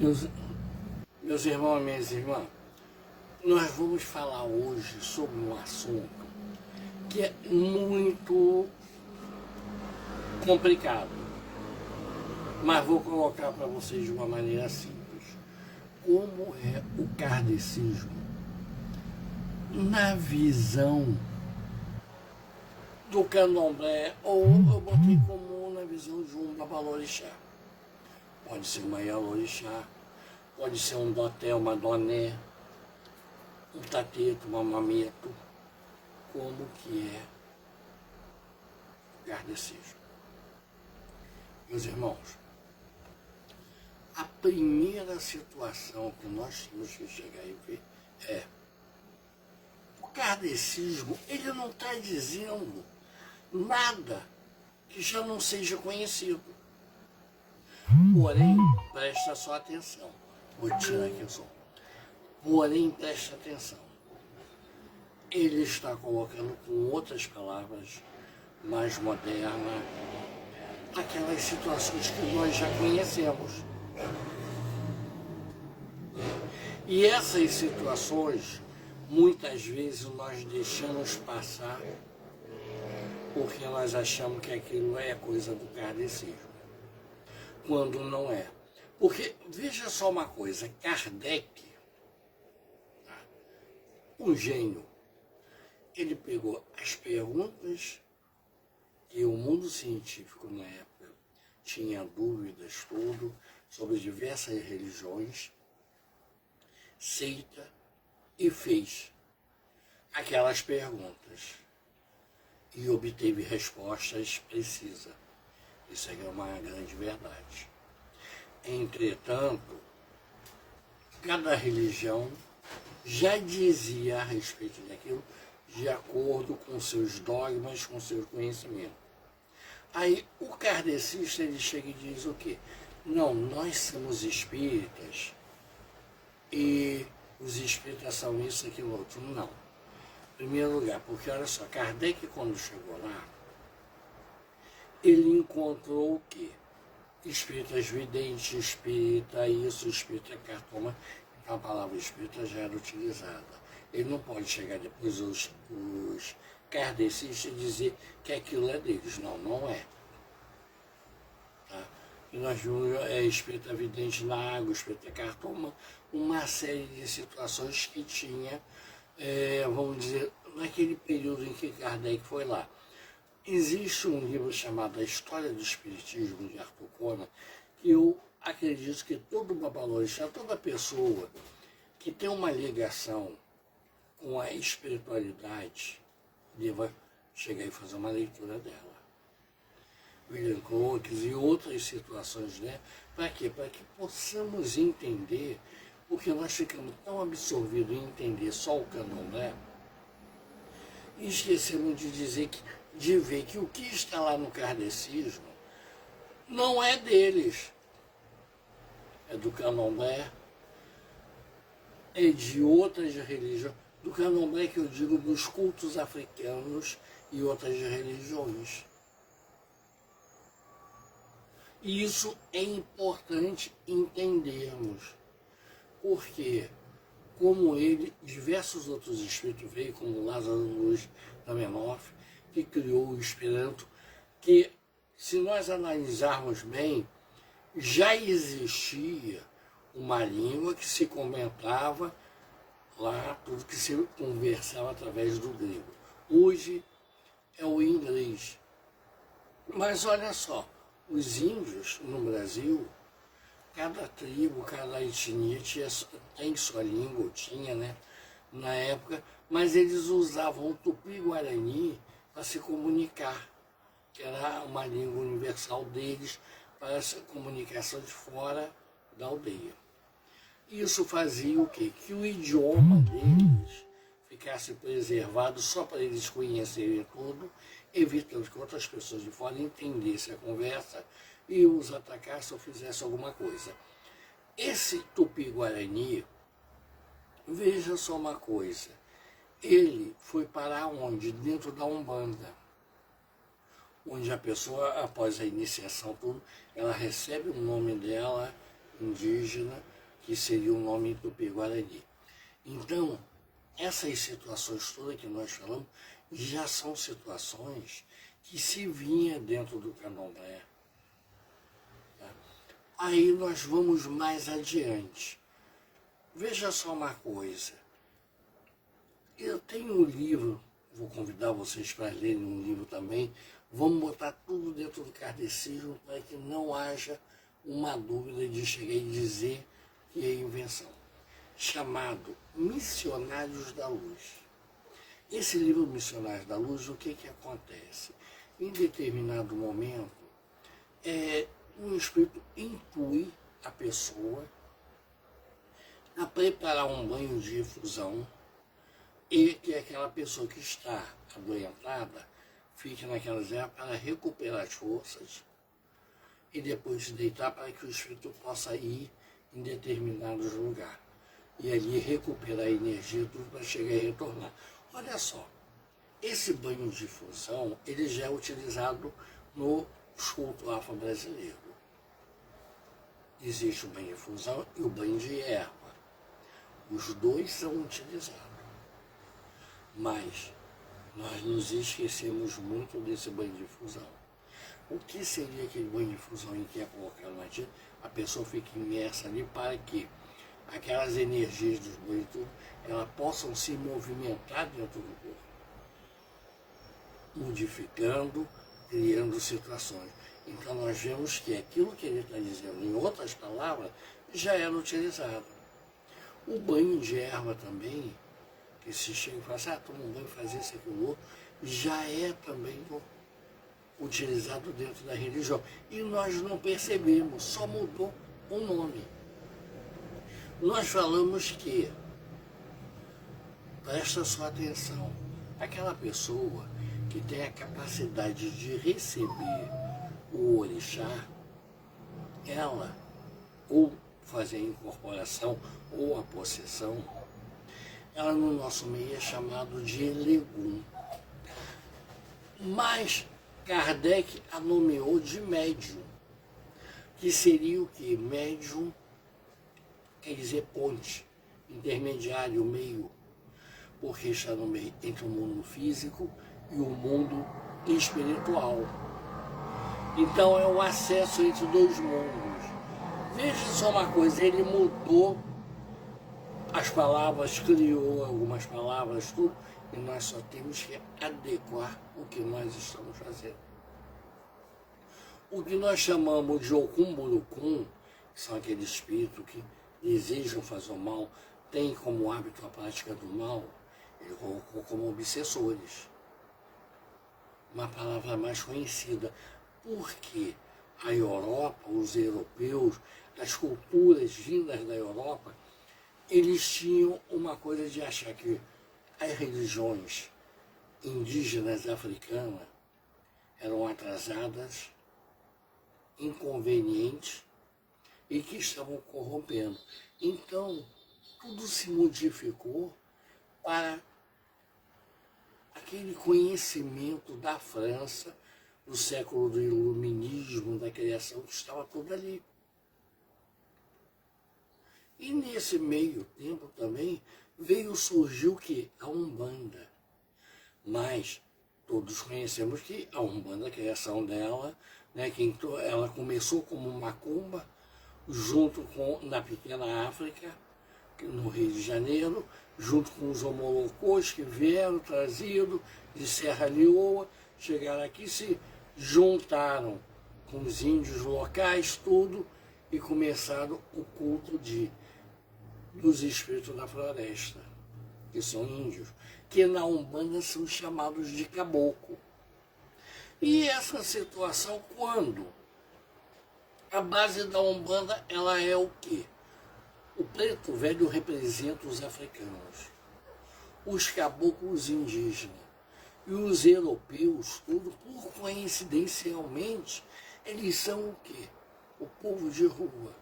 Meus, meus irmãos e minhas irmãs, nós vamos falar hoje sobre um assunto que é muito complicado, mas vou colocar para vocês de uma maneira simples. Como é o kardecismo na visão do candomblé, ou eu botei como na visão de um babalorixá. Pode ser uma ialorixá, pode ser um doté, uma doné, um tateto, uma mameto. Como que é o kardecismo? Meus irmãos, a primeira situação que nós temos que chegar e ver é: o kardecismo, ele não está dizendo nada que já não seja conhecido. Porém, presta só atenção. Vou tirar aqui o som. Porém, presta atenção. Ele está colocando com outras palavras mais modernas aquelas situações que nós já conhecemos. E essas situações, muitas vezes nós deixamos passar porque nós achamos que aquilo é coisa do kardecismo, quando não é. Porque, veja só uma coisa, Kardec, um gênio, ele pegou as perguntas que o mundo científico na época tinha dúvidas tudo sobre diversas religiões, seita, e fez aquelas perguntas e obteve respostas precisas. Isso é uma grande verdade. Entretanto, cada religião já dizia a respeito daquilo de acordo com seus dogmas, com seu conhecimento. Aí o kardecista, ele chega e diz o quê? Não, nós somos espíritas e os espíritas são isso, aquilo, outro. Não. Em primeiro lugar, porque olha só, Kardec, quando chegou lá, ele encontrou o quê? Espíritas videntes, espírita isso, espírita cartoma. Então a palavra espírita já era utilizada. Ele não pode chegar depois os kardecistas e dizer que aquilo é deles. Não, não é. Tá? E nós vimos espírita vidente na água, espírita cartoma, uma série de situações que tinha, vamos dizer, naquele período em que Kardec foi lá. Existe um livro chamado A História do Espiritismo, de Arthur Conan, que eu acredito que todo babalorixá, toda pessoa que tem uma ligação com a espiritualidade, deva chegar e fazer uma leitura dela. William Crookes e outras situações, né? Para quê? Para que possamos entender, porque nós ficamos tão absorvidos em entender só o candomblé, e esquecemos de dizer de ver que o que está lá no kardecismo não é deles, é do candomblé, é de outras religiões, do candomblé que eu digo dos cultos africanos e outras religiões. E isso é importante entendermos, porque como ele, diversos outros espíritos veio, como Lázaro Luz da Menoff, que criou o Esperanto, que, se nós analisarmos bem, já existia uma língua que se comentava lá, tudo que se conversava através do grego. Hoje é o inglês. Mas olha só, os índios no Brasil, cada tribo, cada etnia tem sua língua, tinha, né, na época, mas eles usavam o tupi-guarani para se comunicar, que era uma língua universal deles, para essa comunicação de fora da aldeia. Isso fazia o quê? Que o idioma deles ficasse preservado só para eles conhecerem tudo, evitando que outras pessoas de fora entendessem a conversa e os atacassem ou fizessem alguma coisa. Esse tupi-guarani, veja só uma coisa, ele foi parar onde? Dentro da Umbanda, onde a pessoa, após a iniciação, tudo, ela recebe o nome dela, indígena, que seria o nome tupi-guarani. Então, essas situações todas que nós falamos já são situações que se vinha dentro do candomblé. Tá? Aí nós vamos mais adiante. Veja só uma coisa. Eu tenho um livro, vou convidar vocês para lerem um livro também. Vamos botar tudo dentro do kardecismo para que não haja uma dúvida de chegar e dizer que é invenção. Chamado Missionários da Luz. Esse livro Missionários da Luz, o que acontece? Em determinado momento, um espírito intui a pessoa a preparar um banho de infusão e que aquela pessoa que está adoentada fique naquelas áreas para recuperar as forças e depois se deitar para que o espírito possa ir em determinados lugares. E ali recuperar a energia tudo para chegar e retornar. Olha só, esse banho de infusão, ele já é utilizado no culto afro-brasileiro. Existe o banho de infusão e o banho de erva. Os dois são utilizados. Mas nós nos esquecemos muito desse banho de infusão. O que seria aquele banho de infusão em que é colocado na tinta? A pessoa fica imersa ali para que aquelas energias dos banhos tudo, elas possam se movimentar dentro do corpo, modificando, criando situações. Então nós vemos que aquilo que ele está dizendo, em outras palavras, já era utilizado. O banho de erva também, que se chega e fala assim, toma um banho, fazer isso, aquilo, outro, já é também utilizado dentro da religião. E nós não percebemos, só mudou o nome. Nós falamos que, presta sua atenção, aquela pessoa que tem a capacidade de receber o orixá, ela, ou fazer a incorporação, ou a possessão, ela no nosso meio é chamado de elegum. Mas Kardec a nomeou de médium, que seria o que? Médium quer dizer ponte, intermediário, meio, porque está no meio entre o mundo físico e o mundo espiritual. Então é o acesso entre dois mundos. Veja só uma coisa, ele mudou as palavras, criou algumas palavras, tudo, e nós só temos que adequar o que nós estamos fazendo. O que nós chamamos de Okumburukum, que são aqueles espíritos que desejam fazer o mal, têm como hábito a prática do mal, ele colocou como obsessores. Uma palavra mais conhecida, porque a Europa, os europeus, as culturas vindas da Europa, eles tinham uma coisa de achar que as religiões indígenas africanas eram atrasadas, inconvenientes e que estavam corrompendo. Então, tudo se modificou para aquele conhecimento da França, do século do iluminismo, da criação, que estava tudo ali. E nesse meio tempo também veio surgir o quê? A Umbanda. Mas todos conhecemos que a Umbanda, a criação dela, né, ela começou como macumba, junto com, na pequena África, no Rio de Janeiro, junto com os homolocôs que vieram, trazidos de Serra Leoa, chegaram aqui, se juntaram com os índios locais, tudo, e começaram o culto dos espíritos da floresta, que são índios, que na Umbanda são chamados de caboclo. E essa situação, quando a base da Umbanda, ela é o quê? O preto velho representa os africanos, os caboclos indígenas e os europeus, tudo por coincidencialmente, eles são o quê? O povo de rua.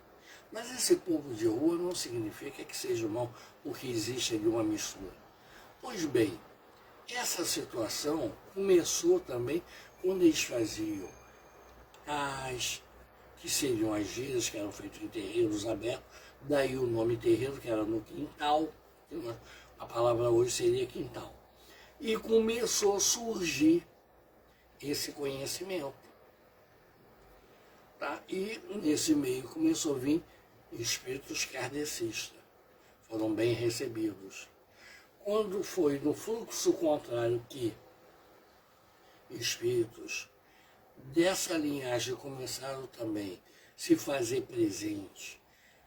Mas esse povo de rua não significa que seja mal, porque existe ali uma mistura. Pois bem, essa situação começou também quando eles faziam que seriam as giras que eram feitas em terreiros abertos, Daí o nome terreno, que era no quintal, a palavra hoje seria quintal. E começou a surgir esse conhecimento. Tá? E nesse meio começou a vir espíritos kardecistas. Foram bem recebidos. Quando foi no fluxo contrário que espíritos dessa linhagem começaram também a se fazer presente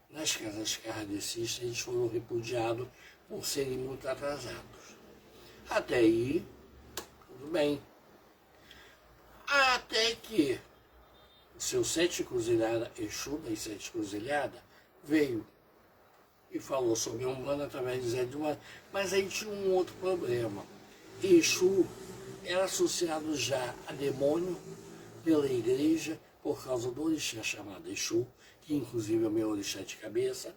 nas casas kardecistas, eles foram repudiados por serem muito atrasados. Até aí, tudo bem. Até que o seu sete cruzilhada, Exu das sete cruzilhadas, veio e falou sobre a Umbanda através de Zé de Umbanda. Mas aí tinha um outro problema. Exu era associado já a demônio pela igreja por causa do orixá chamado Exu, que inclusive é o meu orixá de cabeça,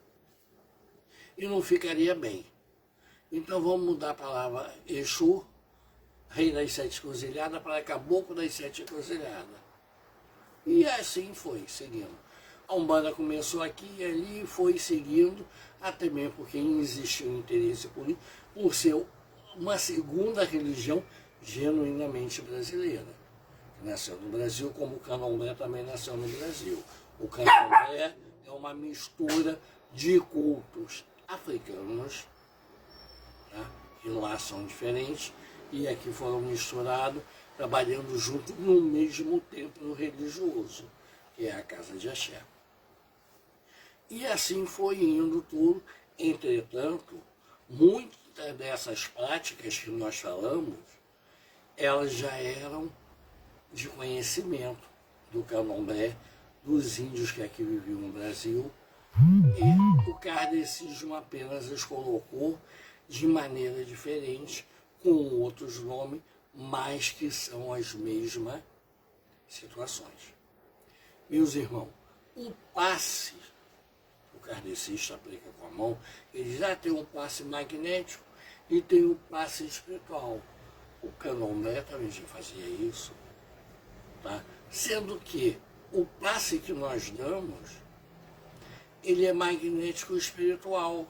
e não ficaria bem. Então vamos mudar a palavra Exu, rei das sete cruzilhadas, para caboclo das sete cruzilhadas. E assim foi, seguindo. A Umbanda começou aqui e ali, foi seguindo, até mesmo porque existiu um interesse político por ser uma segunda religião genuinamente brasileira. Que nasceu no Brasil, como o Candomblé também nasceu no Brasil. O Candomblé é uma mistura de cultos africanos, tá? Que lá são diferentes, e aqui foram misturados, trabalhando junto no mesmo templo religioso, que é a Casa de Axé. E assim foi indo tudo. Entretanto, muitas dessas práticas que nós falamos, elas já eram de conhecimento do Candomblé, dos índios que aqui viviam no Brasil, e o kardecismo apenas as colocou de maneira diferente, com outros nomes, mas que são as mesmas situações. Meus irmãos, o passe, o kardecista aplica com a mão, ele já tem um passe magnético e tem um passe espiritual. O Candomblé também já fazia isso, tá? Sendo que o passe que nós damos, ele é magnético espiritual.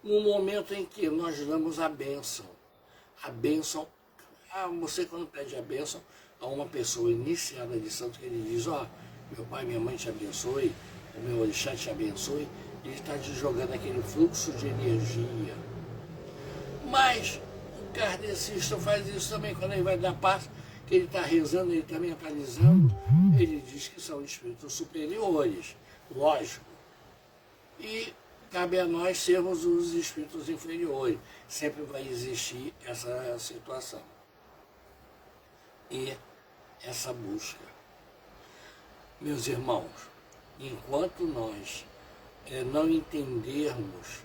No momento em que nós damos a bênção, você quando pede a bênção a uma pessoa iniciada de santo, que ele diz, ó, meu pai, minha mãe te abençoe, o meu orixá te abençoe, ele está te jogando aquele fluxo de energia. Mas o kardecista faz isso também, quando ele vai dar passo, que ele está rezando, ele está mentalizando, ele diz que são espíritos superiores, lógico. E cabe a nós sermos os espíritos inferiores. Sempre vai existir essa situação. E essa busca. Meus irmãos, enquanto nós não entendermos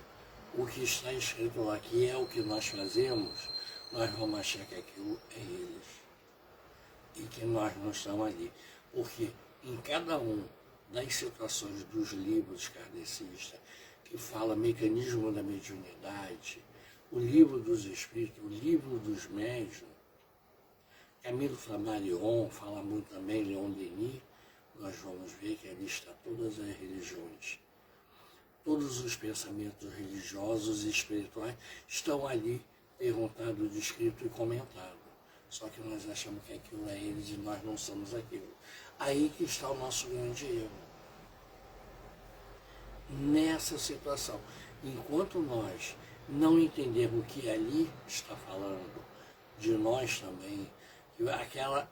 o que está escrito lá, que é o que nós fazemos, nós vamos achar que aquilo é eles. E que nós não estamos ali. Porque em cada um das situações dos livros kardecistas, que fala mecanismo da mediunidade, o livro dos espíritos, o livro dos médiuns, Camilo Flammarion fala muito também, Leon Denis, nós vamos ver que ali está todas as religiões. Todos os pensamentos religiosos e espirituais estão ali perguntados, descrito e comentado. Só que nós achamos que aquilo é eles e nós não somos aquilo. Aí que está o nosso grande erro. Nessa situação, enquanto nós não entendermos o que ali está falando, de nós também, aquela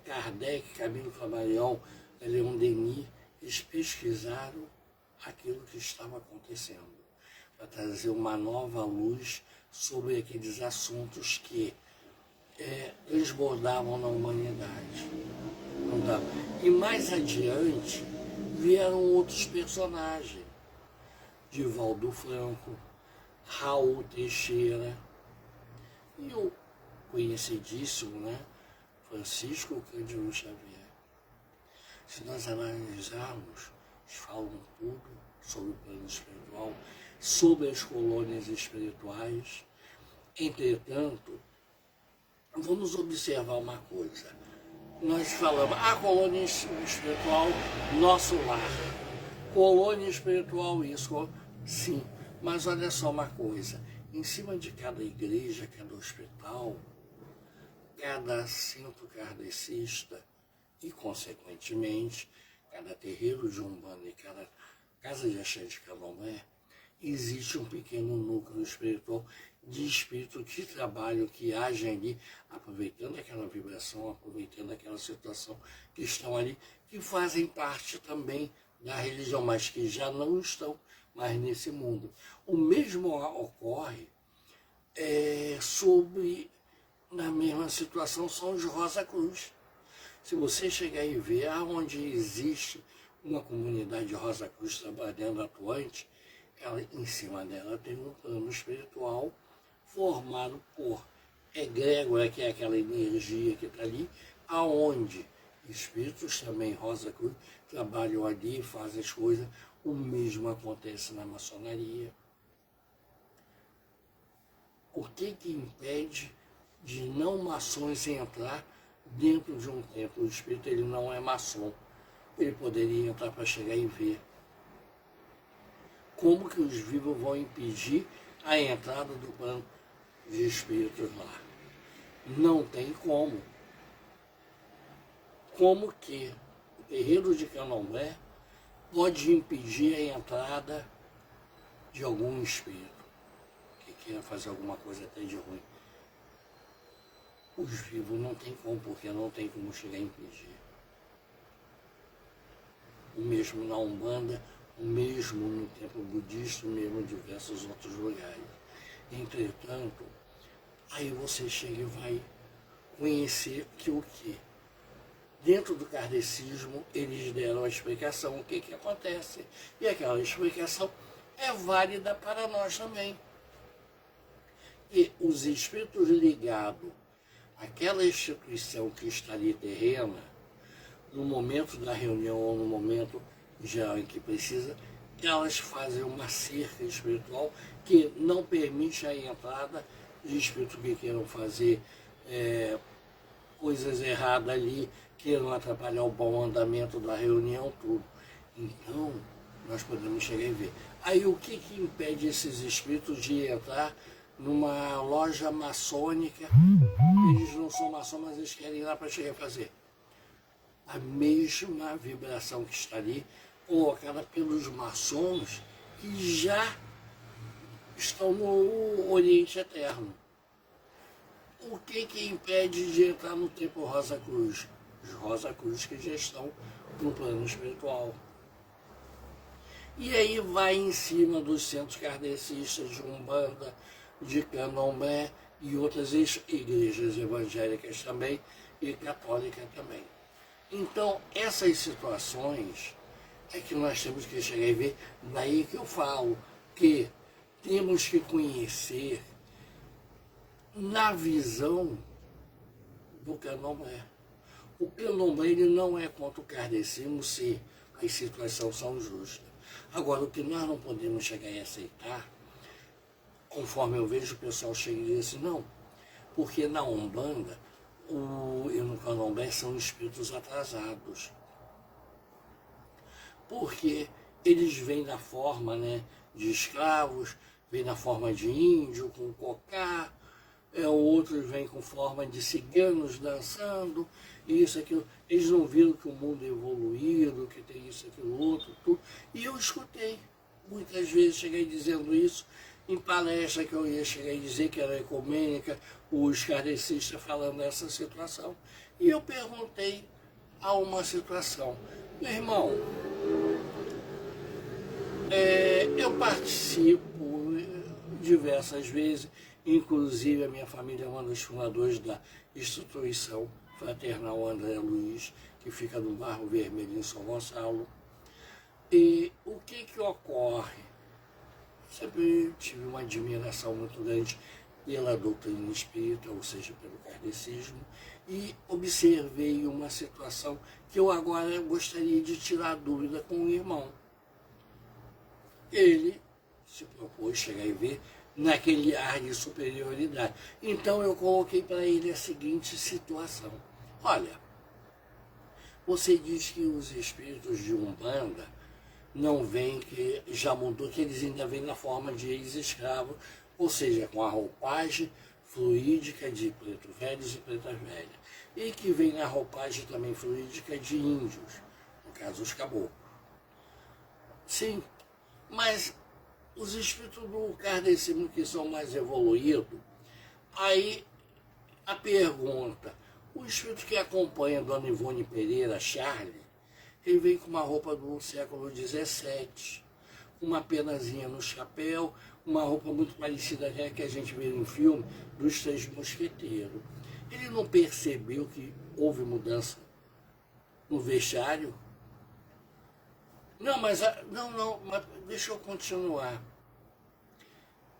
Kardec, Camilo Flammarion, Leon Denis, eles pesquisaram aquilo que estava acontecendo, para trazer uma nova luz sobre aqueles assuntos que transbordavam na humanidade. E mais adiante vieram outros personagens, Divaldo Franco, Raul Teixeira e o conhecidíssimo, né, Francisco Cândido Xavier. Se nós analisarmos, eles falam tudo sobre o plano espiritual, sobre as colônias espirituais. Entretanto, vamos observar uma coisa. Nós falamos, a colônia espiritual, nosso lar. Colônia espiritual, isso, sim. Mas olha só uma coisa, em cima de cada igreja, cada hospital, cada centro kardecista e, consequentemente, cada terreiro de Umbanda e cada casa de axé de Candomblé, existe um pequeno núcleo espiritual de espírito que trabalham, que agem ali, aproveitando aquela vibração, aproveitando aquela situação que estão ali, que fazem parte também da religião, mas que já não estão mais nesse mundo. O mesmo ocorre na mesma situação, são os Rosa Cruz. Se você chegar e ver onde existe uma comunidade Rosa Cruz trabalhando, atuante, ela, em cima dela tem um plano espiritual formado por egrégora, que é aquela energia que está ali, aonde espíritos também Rosa Cruz trabalham ali, fazem as coisas. O mesmo acontece na maçonaria. O que impede de não maçons entrar dentro de um templo? O espírito, ele não é maçom. Ele poderia entrar para chegar e ver. Como que os vivos vão impedir a entrada do plano de espíritos lá? Não tem como. Como que o terreiro de Candomblé pode impedir a entrada de algum espírito que queira fazer alguma coisa até de ruim? Os vivos não tem como, porque não tem como chegar a impedir. O mesmo na Umbanda, o mesmo no templo budista, o mesmo em diversos outros lugares. Entretanto, aí você chega e vai conhecer que o que? Dentro do kardecismo, eles deram a explicação, o que acontece. E aquela explicação é válida para nós também. E os espíritos ligados àquela instituição que está ali terrena, no momento da reunião ou no momento geral em que precisa, elas fazem uma cerca espiritual que não permite a entrada de espíritos que queiram fazer coisas erradas ali, queiram atrapalhar o bom andamento da reunião, tudo. Então, nós podemos chegar e ver. Aí o que impede esses espíritos de entrar numa loja maçônica? Eles não são maçons, mas eles querem ir lá para chegar a fazer a mesma vibração que está ali, colocada pelos maçons que já estão no Oriente Eterno. O que impede de entrar no templo Rosa Cruz? Os Rosa Cruz que já estão no plano espiritual. E aí vai em cima dos centros kardecistas de Umbanda, de Candomblé e outras igrejas evangélicas também e católicas também. Então, essas situações é que nós temos que chegar e ver. Daí que eu falo que temos que conhecer na visão do Candomblé. O Candomblé, ele não é contra o kardecismo se as situações são justas. Agora, o que nós não podemos chegar e aceitar, conforme eu vejo o pessoal chega e diz assim, não, porque na Umbanda e no Candomblé são espíritos atrasados. Porque eles vêm na forma, né, de escravos, vêm na forma de índio, com cocá, outros vêm com forma de ciganos dançando, isso, aquilo. Eles não viram que o mundo é evoluído, que tem isso, aquilo, outro, tudo. E eu escutei, muitas vezes cheguei dizendo isso, em palestra que eu ia chegar e dizer que era ecumênica, os kardecistas falando dessa situação. E eu perguntei a uma situação, meu irmão, eu participo diversas vezes, inclusive a minha família é uma dos fundadores da instituição fraternal André Luiz, que fica no Barro Vermelho, em São Gonçalo. E o que ocorre? Sempre tive uma admiração muito grande pela doutrina espírita, ou seja, pelo kardecismo, e observei uma situação que eu agora gostaria de tirar dúvida com o irmão. Ele se propôs chegar e ver naquele ar de superioridade. Então eu coloquei para ele a seguinte situação. Olha, você diz que os espíritos de Umbanda não vem, que já mudou, que eles ainda vêm na forma de ex-escravos, ou seja, com a roupagem fluídica de pretos velhos e pretas velhas, e que vem na roupagem também fluídica de índios, no caso os caboclos. Sim, mas os espíritos do kardecismo que são mais evoluídos, aí a pergunta, o espírito que acompanha Dona Ivone Pereira, Charlie, ele vem com uma roupa do século XVII, uma penazinha no chapéu, uma roupa muito parecida com a que a gente vê em filme dos Três Mosqueteiros. Ele não percebeu que houve mudança no vestiário? Não, mas mas deixa eu continuar.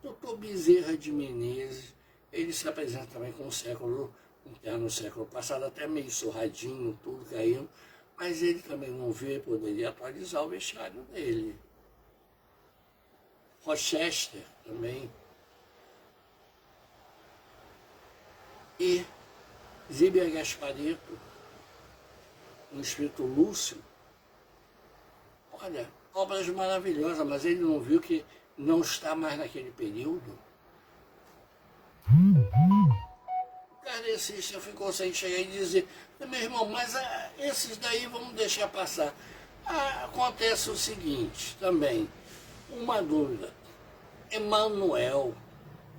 Doutor Bezerra de Menezes, ele se apresenta também com no século passado, até meio surradinho, tudo caindo, mas ele também não vê, poderia atualizar o vestiário dele. Rochester também. E Zíbia Gasparito, um espírito lúcido. Olha, obras maravilhosas, mas ele não viu que não está mais naquele período. O kardecista ficou sem chegar e dizer, meu irmão, mas esses daí vamos deixar passar. Acontece o seguinte também, uma dúvida. Emmanuel,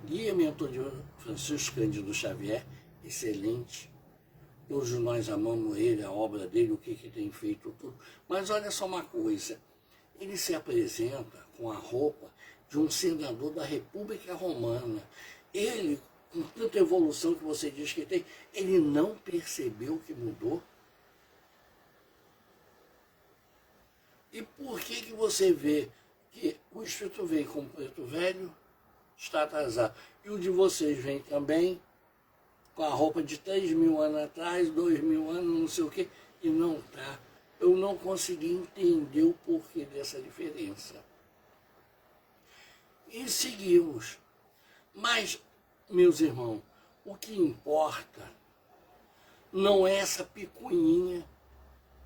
guia mentor de Francisco Cândido Xavier, excelente. Todos nós amamos ele, a obra dele, o que tem feito, tudo. Mas olha só uma coisa, ele se apresenta com a roupa de um senador da República Romana. Ele, com tanta evolução que você diz que tem, ele não percebeu que mudou? E por que você vê que o espírito vem como preto velho, está atrasado, e o de vocês vem também com a roupa de 3.000 anos atrás, 2.000 anos, não sei o quê, e não está? Eu não consegui entender o porquê dessa diferença. E seguimos. Mas, meus irmãos, o que importa não é essa picuinha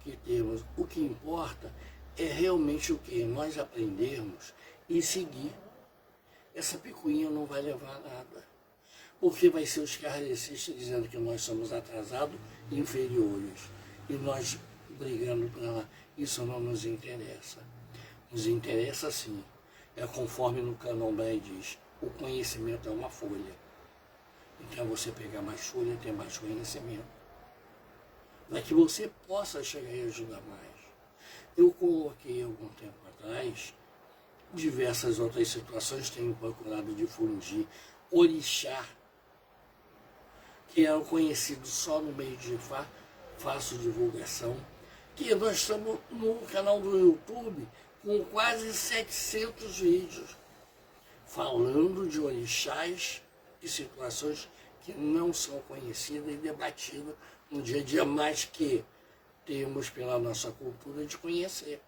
que temos. O que importa é realmente o que nós aprendermos e seguir. Essa picuinha não vai levar a nada. Porque vai ser os kardecistas dizendo que nós somos atrasados, inferiores. E nós brigando para lá. Isso não nos interessa. Nos interessa sim. É conforme no Candomblé diz, o conhecimento é uma folha. Então você pegar mais folha, ter mais conhecimento. Para que você possa chegar e ajudar mais. Eu coloquei algum tempo atrás, diversas outras situações, tenho procurado difundir orixá, que é conhecido só no meio de faço divulgação, que nós estamos no canal do YouTube com quase 700 vídeos falando de orixás e situações que não são conhecidas e debatidas no dia a dia, mas que temos pela nossa cultura de conhecer.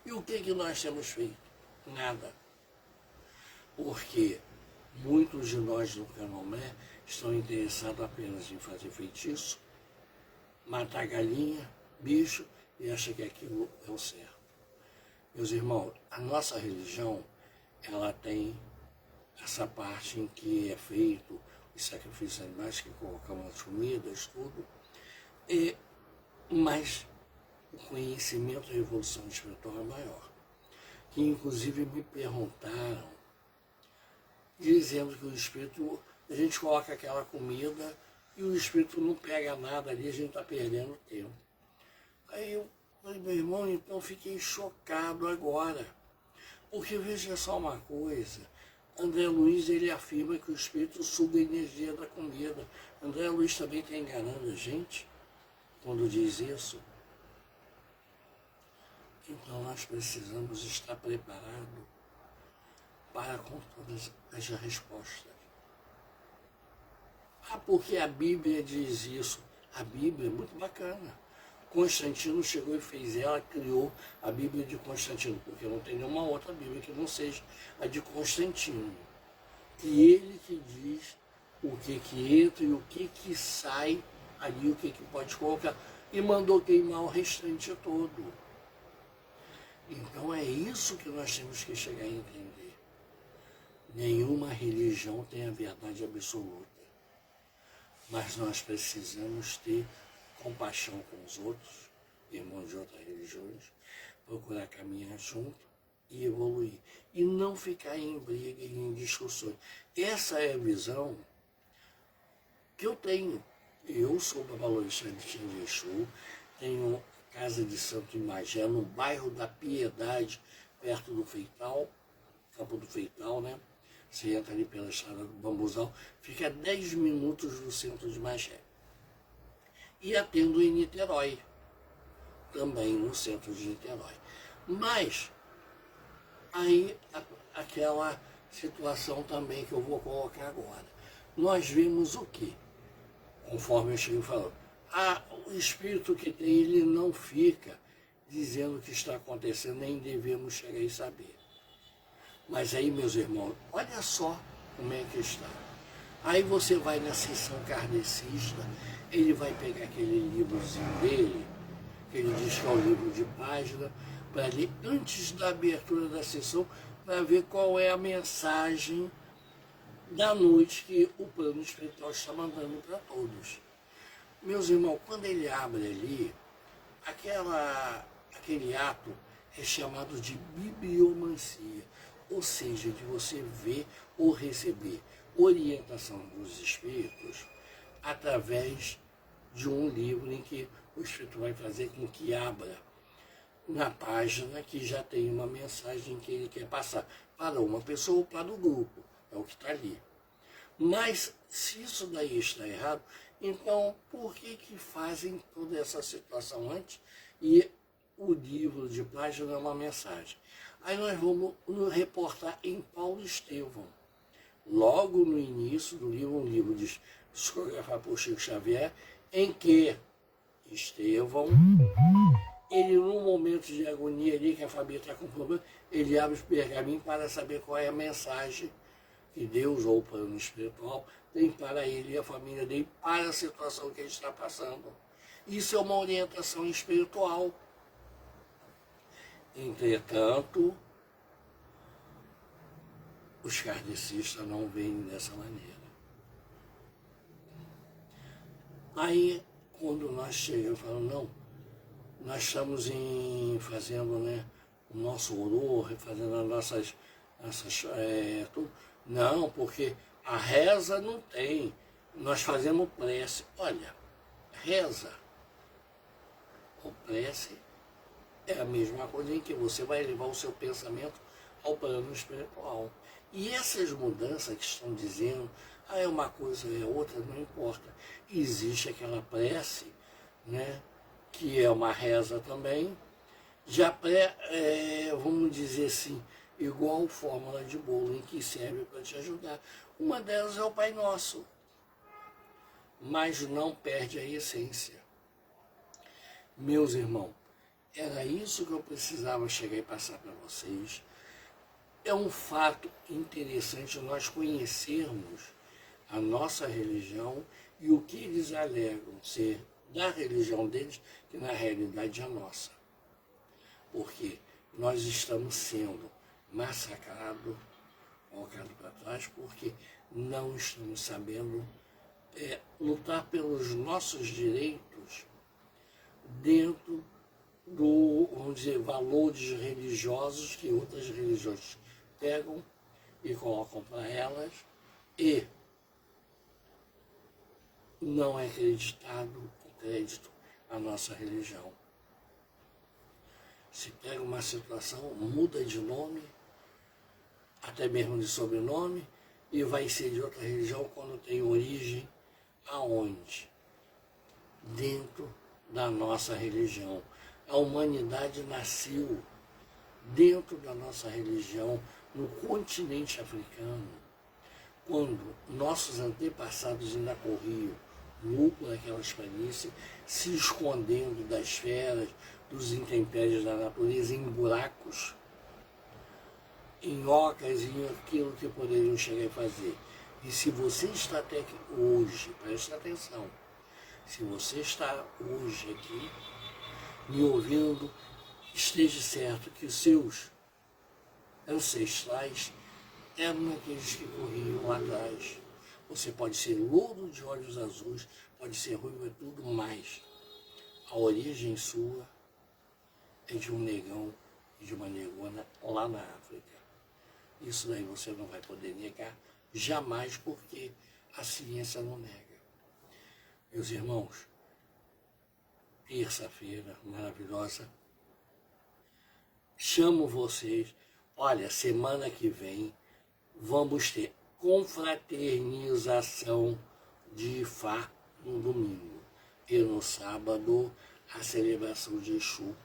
E o que nós temos feito? Nada. Porque muitos de nós do Candomblé estão interessados apenas em fazer feitiço, matar galinha, bicho, e acham que aquilo é o certo. Meus irmãos, a nossa religião, ela tem essa parte em que é feito os sacrifícios animais, que colocamos as comidas, tudo, mas o conhecimento da evolução espiritual é maior. Que inclusive me perguntaram, dizendo que o espírito, a gente coloca aquela comida e o espírito não pega nada ali, a gente está perdendo tempo. Aí eu falei, meu irmão, então fiquei chocado agora. Porque veja só uma coisa, André Luiz, ele afirma que o espírito suga a energia da comida. André Luiz também está enganando a gente quando diz isso. Então nós precisamos estar preparados para com todas as respostas. Porque a Bíblia diz isso. A Bíblia é muito bacana. Constantino chegou e fez ela, criou a Bíblia de Constantino, porque não tem nenhuma outra Bíblia que não seja a de Constantino. E ele que diz o que entra e o que sai ali, o que pode colocar. E mandou queimar o restante todo. Então é isso que nós temos que chegar a entender. Nenhuma religião tem a verdade absoluta, mas nós precisamos ter compaixão com os outros, irmãos de outras religiões, procurar caminhar junto e evoluir. E não ficar em briga e em discussões. Essa é a visão que eu tenho. Eu sou babalorixá de Xangu, tenho casa de Santo Imagé, no bairro da Piedade, perto do Feital, Campo do Feital, né? Você entra ali pela estrada do Bambuzal, fica a 10 minutos do centro de Magé. E atendo em Niterói, também no centro de Niterói. Mas, aí, aquela situação também que eu vou colocar agora. Nós vemos o quê? Conforme eu chego falando. O espírito que tem, ele não fica dizendo o que está acontecendo, nem devemos chegar e saber. Mas aí, meus irmãos, olha só como é que está. Aí você vai na sessão kardecista, ele vai pegar aquele livrozinho dele, que ele diz que é um livro de página, para ler antes da abertura da sessão, para ver qual é a mensagem da noite que o plano espiritual está mandando para todos. Meus irmãos, quando ele abre ali, aquele ato é chamado de bibliomancia, ou seja, de você ver ou receber orientação dos espíritos através de um livro em que o espírito vai fazer com que abra na página que já tem uma mensagem que ele quer passar para uma pessoa ou para o grupo, é o que está ali. Mas se isso daí está errado, então por que fazem toda essa situação antes e o livro de página é uma mensagem? Aí nós vamos nos reportar em Paulo Estevão. Logo no início do livro, um livro psicografado por Chico Xavier, em que Estevão, ele num momento de agonia ali, que a família está com problema, ele abre os pergaminhos para saber qual é a mensagem que Deus ou o plano espiritual tem para ele e a família dele, para a situação que ele está passando. Isso é uma orientação espiritual. Entretanto, os kardecistas não veem dessa maneira. Aí, quando nós chegamos, falamos, não, nós estamos fazendo, né, o nosso horror, fazendo as nossas tudo. Não, porque a reza não tem, nós fazemos prece. Olha, reza ou prece é a mesma coisa em que você vai levar o seu pensamento ao plano espiritual. E essas mudanças que estão dizendo, é uma coisa, é outra, não importa. Existe aquela prece, né, que é uma reza também, já vamos dizer assim, igual fórmula de bolo, em que serve para te ajudar. Uma delas é o Pai Nosso, mas não perde a essência. Meus irmãos, era isso que eu precisava chegar e passar para vocês. É um fato interessante nós conhecermos a nossa religião e o que eles alegam ser da religião deles, que na realidade é a nossa. Porque nós estamos sendo massacrados, colocados para trás, porque não estamos sabendo lutar pelos nossos direitos dentro do, vamos dizer, valores religiosos que outras religiões pegam e colocam para elas, e não é acreditado o crédito à nossa religião. Se pega uma situação, muda de nome, até mesmo de sobrenome, e vai ser de outra religião quando tem origem aonde? Dentro da nossa religião. A humanidade nasceu dentro da nossa religião, no continente africano, quando nossos antepassados ainda corriam nu por aquelas planícies, se escondendo das feras, dos intempéries da natureza, em buracos, em ocas, em aquilo que poderiam chegar a fazer. E se você está até aqui hoje, preste atenção, se você está hoje aqui, me ouvindo esteja certo que os seus ancestrais eram aqueles que corriam lá atrás. Você pode ser louro de olhos azuis, pode ser ruivo e tudo mais. A origem sua é de um negão e de uma negona lá na África. Isso daí você não vai poder negar jamais, porque a ciência não nega. Meus irmãos, terça-feira maravilhosa, chamo vocês. Olha, semana que vem vamos ter confraternização de Ifá no domingo e no sábado a celebração de Exu.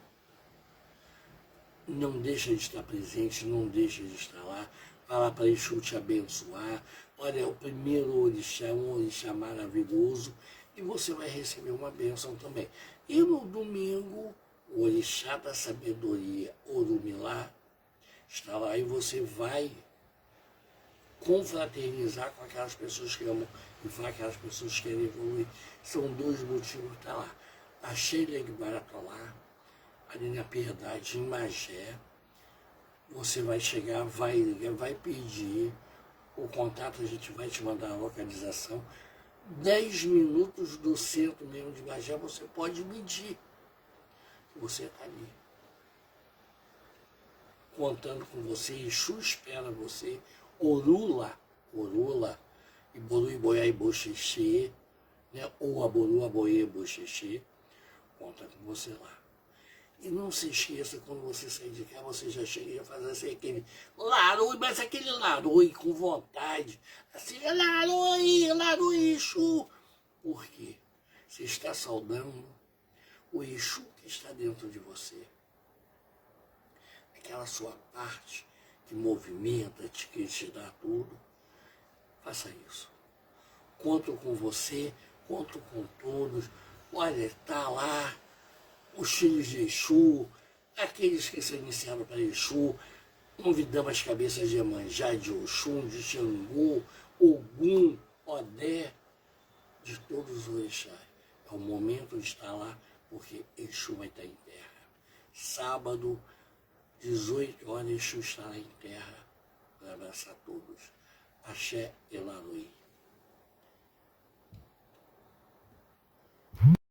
Não deixa de estar presente, não deixa de estar lá. Fala para Exu te abençoar. Olha, é o primeiro orixá, um orixá maravilhoso, e você vai receber uma bênção também. E no domingo, o orixá da sabedoria, Orumilá, está lá e você vai confraternizar com aquelas pessoas que amam e com aquelas pessoas que querem evoluir. São dois motivos que está lá. A Sheila Guimarães está lá, ali na Piedade, em Magé. Você vai chegar, vai ligar, vai pedir o contato, a gente vai te mandar a localização. 10 minutos do centro mesmo de Magé, você pode medir que você está ali. Contando com você, Exu espera você, Orula, e Boru e Boiá e Boxexê, né? Ou Aboru, Aboê e Boxexê, conta com você lá. E não se esqueça, quando você sair de cá, você já chega e já faz assim, aquele larui, mas aquele larui com vontade, assim, larui, Exu. Por quê? Você está saudando o Exu que está dentro de você. Aquela sua parte que movimenta, que te dá tudo. Faça isso. Conto com você, conto com todos. Olha, está lá os filhos de Exu, aqueles que são iniciados para Exu. Convidamos as cabeças de Iemanjá, de Oxum, de Xangô, Ogum, Odé, de todos os orixás. É o momento de estar lá, porque Exu vai estar em terra. Sábado, 18 horas, Exu estará em terra para abraçar todos. Axé Elaruí.